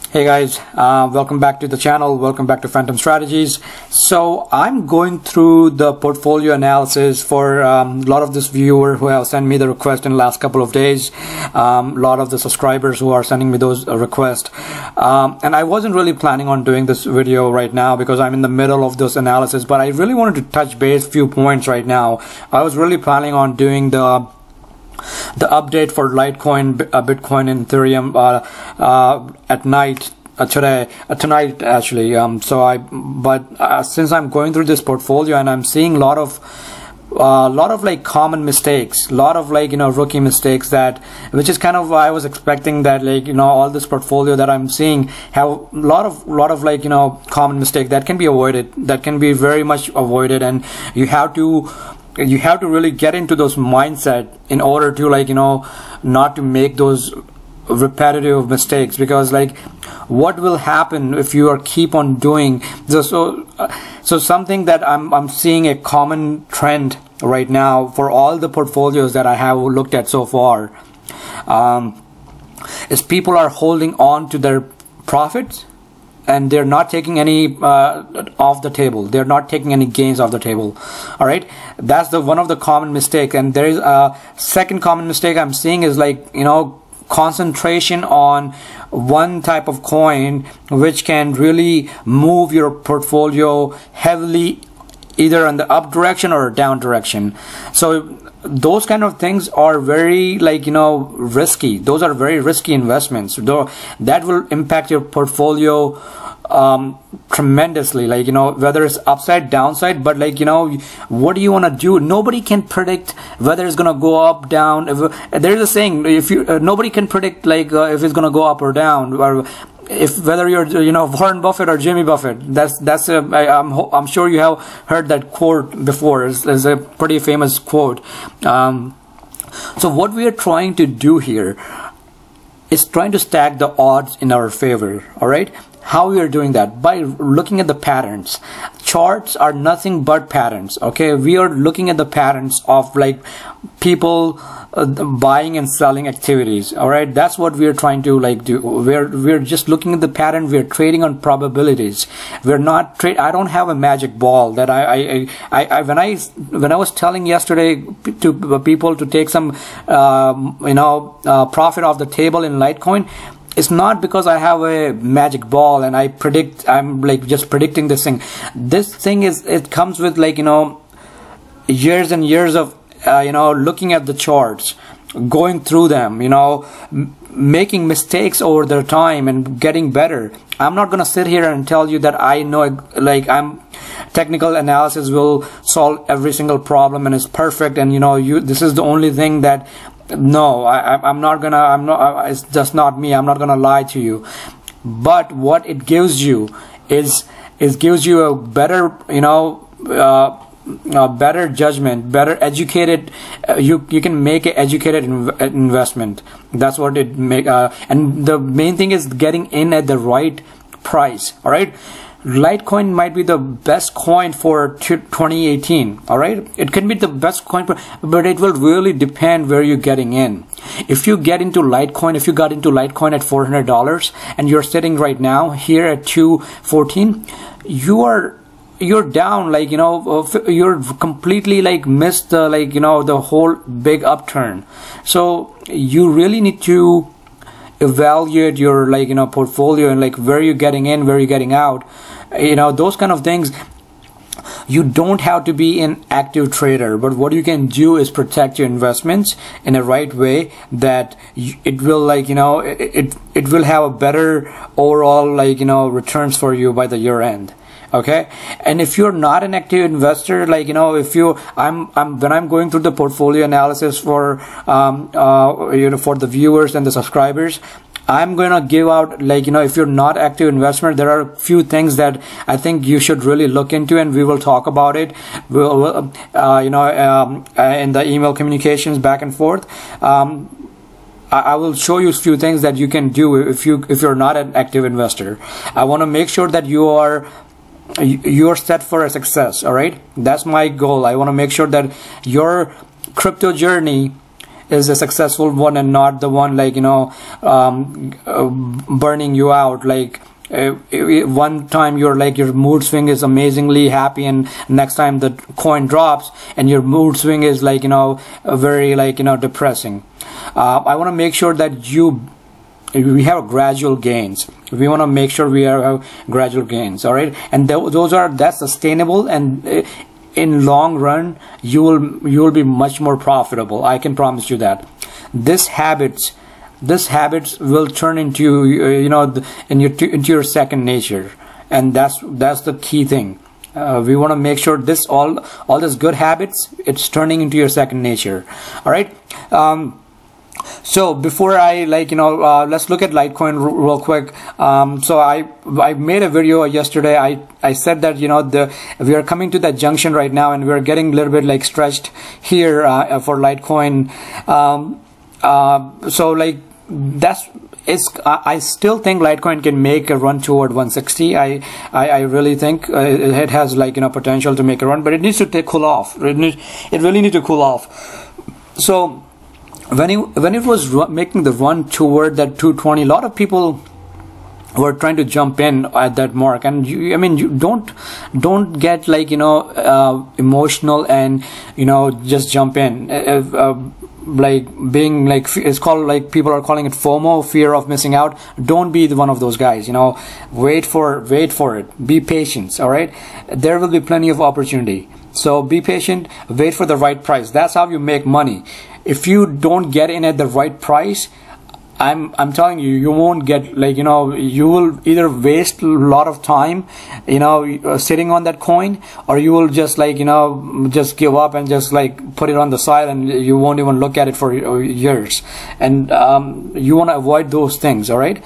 Hey guys, welcome back to the channel. Welcome back to Phantom Strategies. So I'm going through the portfolio analysis for a lot of this viewer who have sent me the request in the last couple of days. A lot of the subscribers who are sending me those requests. And I wasn't really planning on doing this video right now because I'm in the middle of this analysis, but I really wanted to touch base a few points right now. I was really planning on doing the update for Litecoin, Bitcoin, and Ethereum at night tonight actually. Since I'm going through this portfolio and I'm seeing a lot of like common mistakes, a lot of like rookie mistakes, which is kind of I was expecting that all this portfolio that I'm seeing have a lot of like common mistakes that can be avoided, that can be very much avoided, and you have to really get into those mindset in order to not to make those repetitive mistakes, because what will happen if you keep on doing this? So something that I'm seeing a common trend right now for all the portfolios that I have looked at so far is people are holding on to their profits and they're not taking any off the table. They're not taking any gains off the table. All right, that's one of the common mistakes. And there is a second common mistake I'm seeing is concentration on one type of coin, which can really move your portfolio heavily either in the up direction or down direction. So those kind of things are very risky. Those are very risky investments, though that will impact your portfolio tremendously, whether it's upside, downside. But what do you want to do? Nobody can predict whether it's gonna go up, down. There's a saying, nobody can predict if it's gonna go up or down, or whether you're Warren Buffett or Jimmy Buffett. I'm sure you have heard that quote before. It's a pretty famous quote. So what we are trying to do here is trying to stack the odds in our favor. All right, how we are doing that? By looking at the patterns. Charts are nothing but patterns. Okay, we are looking at the patterns of people buying and selling activities. All right, that's what we are trying to do. We're just looking at the pattern. We're trading on probabilities. We're not I don't have a magic ball that when I was telling yesterday to people to take some profit off the table in Litecoin, it's not because I have a magic ball and I'm just predicting this thing. This thing it comes with years and years of looking at the charts, going through them, making mistakes over their time and getting better. I'm not gonna sit here and tell you that I know technical analysis will solve every single problem and it's perfect, and this is the only thing that. No, I'm not. It's just not me. I'm not gonna lie to you. But what it gives you is gives you a better, better judgment, better educated. You can make an educated investment. That's what it make. And the main thing is getting in at the right price. All right. Litecoin might be the best coin for 2018. All right, it can be the best coin, but it will really depend where you're getting in. If you got into Litecoin at $400 and you're sitting right now here at 214, you're down, you're completely missed the the whole big upturn. So you really need to evaluate your portfolio and where you're getting in, where you're getting out, those kind of things. You don't have to be an active trader, but what you can do is protect your investments in a right way that it will it will have a better overall returns for you by the year end. Okay, and if you're not an active investor, when I'm going through the portfolio analysis for for the viewers and the subscribers, I'm gonna give out if you're not active investor, there are a few things that I think you should really look into, and we will talk about it. We'll in the email communications back and forth. I will show you a few things that you can do if you're not an active investor. I want to make sure that you're set for a success. All right, that's my goal. I want to make sure that your crypto journey is a successful one and not the one like burning you out. Like one time you're like your mood swing is amazingly happy, and next time the coin drops and your mood swing is like very like depressing. I want to make sure that we have gradual gains. We want to make sure we have gradual gains. All right, and that's sustainable, and in long run you will be much more profitable. I can promise you that. This habits will turn into into your second nature, and that's the key thing. We want to make sure this all this good habits, it's turning into your second nature. All right. So before I let's look at Litecoin real quick. So I made a video yesterday. I said that we are coming to that junction right now, and we're getting a little bit like stretched here for Litecoin. So like I still think Litecoin can make a run toward 160. I really think it has potential to make a run, but it needs to cool off. It really needs to cool off. So when it was making the run toward that 220, a lot of people were trying to jump in at that mark, and you don't get emotional and just jump in. Being it's called people are calling it FOMO, fear of missing out. Don't be one of those guys. Wait for it. Be patient. All right, there will be plenty of opportunity. So be patient. Wait for the right price. That's how you make money. If you don't get in at the right price, I'm telling you, you won't get you will either waste a lot of time sitting on that coin, or you will just just give up and just put it on the side, and you won't even look at it for years. And you want to avoid those things. All right.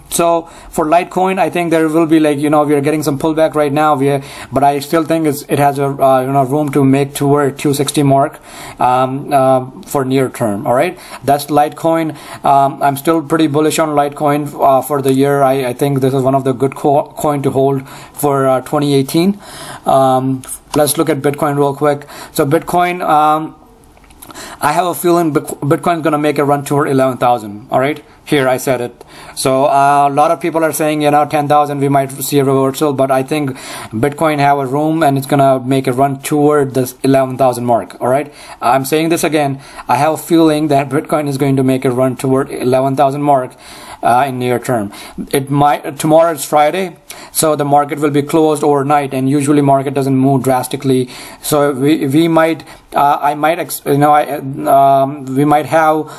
So for Litecoin, I think there will be we are getting some pullback right now, but I still think it has a room to make toward 260 mark for near term. All right, that's Litecoin. I'm still pretty bullish on Litecoin for the year. I think this is one of the good coin to hold for 2018. Let's look at Bitcoin real quick. So Bitcoin, I have a feeling Bitcoin is going to make a run toward 11,000. All right, here I said it. So a lot of people are saying 10,000 we might see a reversal, but I think Bitcoin have a room, and it's going to make a run toward this 11,000 mark. All right, I'm saying this again. I have a feeling that Bitcoin is going to make a run toward 11,000 mark in near term. It might. Tomorrow is Friday, so the market will be closed overnight, and usually market doesn't move drastically. So we might we might have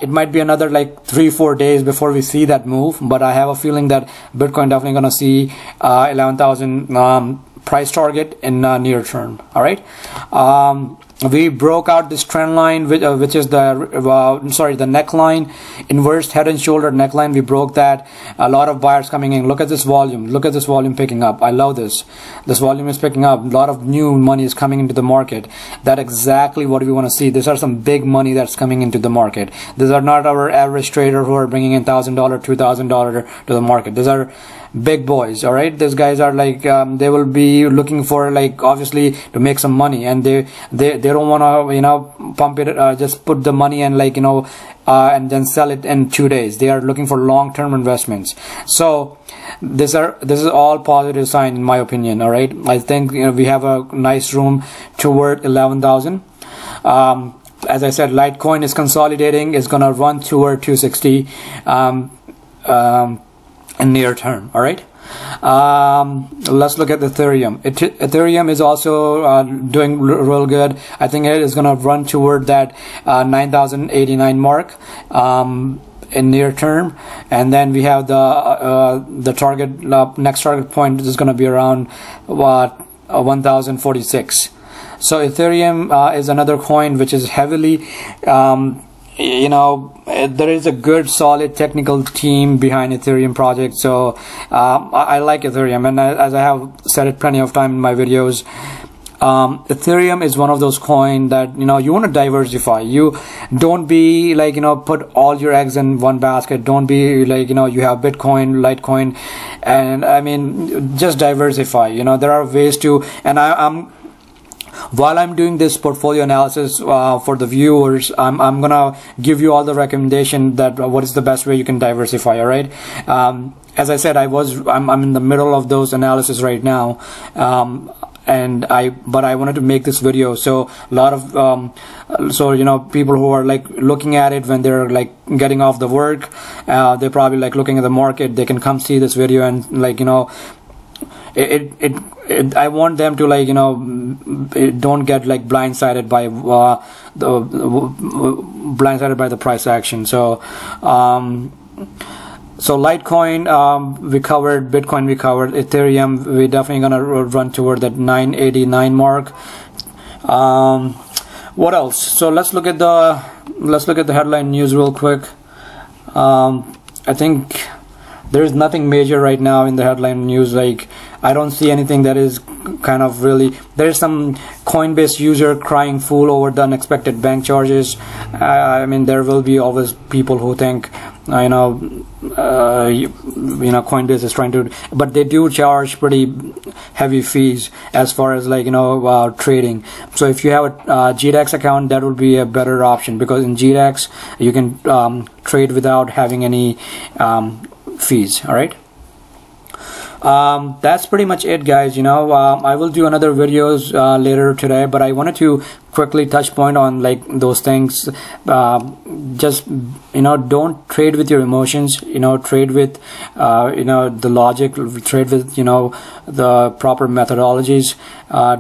it might be another 3-4 days before we see that move, but I have a feeling that Bitcoin definitely gonna see 11,000 price target in near term. All right. We broke out this trend line, which is the neckline, inverse head and shoulder neckline. We broke that. A lot of buyers coming in. Look at this volume. Look at this volume picking up. I love this. This volume is picking up. A lot of new money is coming into the market. That's exactly what we want to see. These are some big money that's coming into the market. These are not our average trader who are bringing in $1,000, $2,000 to the market. These are big boys. All right, these guys are they will be looking for obviously to make some money, and they don't want to pump it, just put the money and and then sell it in 2 days. They are looking for long-term investments. So this is all positive sign in my opinion. All right, I think we have a nice room toward 11,000. As I said, Litecoin is consolidating. It's gonna run toward 260 in near term. All right. Let's look at Ethereum. Ethereum is also doing real good. I think it is going to run toward that 9,089 mark in near term, and then we have the target next target point is going to be around 1,046. So Ethereum is another coin which is heavily there is a good solid technical team behind Ethereum project. So I like Ethereum, and as I have said it plenty of time in my videos, Ethereum is one of those coins that you want to diversify. You don't be put all your eggs in one basket. Don't be you have Bitcoin, Litecoin, and I mean just diversify. There are ways to, and while I'm doing this portfolio analysis for the viewers, I'm gonna give you all the recommendation that what is the best way you can diversify. All right. As I said, I'm in the middle of those analysis right now. But I wanted to make this video, so a lot of so you know, people who are like looking at it when they're like getting off the work, they're probably like looking at the market, they can come see this video and like, you know, I want them to like, you know, don't get like blindsided by the price action. So Litecoin we covered, Bitcoin we covered, Ethereum we're definitely gonna run toward that 989 mark. What else? So let's look at the headline news real quick. I think there's nothing major right now in the headline news. Like, I don't see anything that is kind of really. There's some Coinbase user crying fool over the unexpected bank charges. I mean, there will be always people who think, you know, Coinbase is trying to, but they do charge pretty heavy fees as far as like, you know, trading. So if you have a GDEX account, that would be a better option, because in GDEX you can trade without having any fees. All right. That's pretty much it, guys. You know, I will do another videos later today, but I wanted to quickly touch point on like those things. Just, you know, don't trade with your emotions, you know, trade with you know, the logic, trade with, you know, the proper methodologies.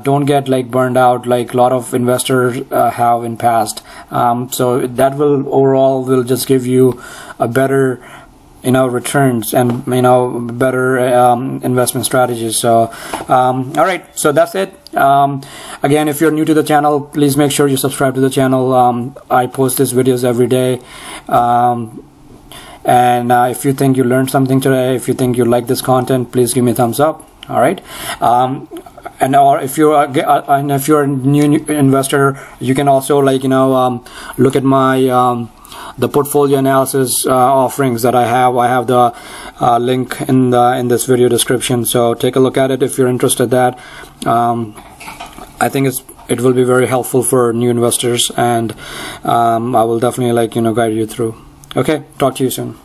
Don't get like burned out like a lot of investors have in past. So that will overall will just give you a better, you know, returns and, you know, better investment strategies. So all right, so that's it. Again, if you're new to the channel, please make sure you subscribe to the channel. I post these videos every day, and if you think you learned something today, if you think you like this content, please give me a thumbs up. All right. And or if you're a new investor, you can also like, you know, look at my the portfolio analysis offerings that I have. I have the link in this video description, so take a look at it if you're interested in that. I think it will be very helpful for new investors, and I will definitely like, you know, guide you through. Okay, talk to you soon.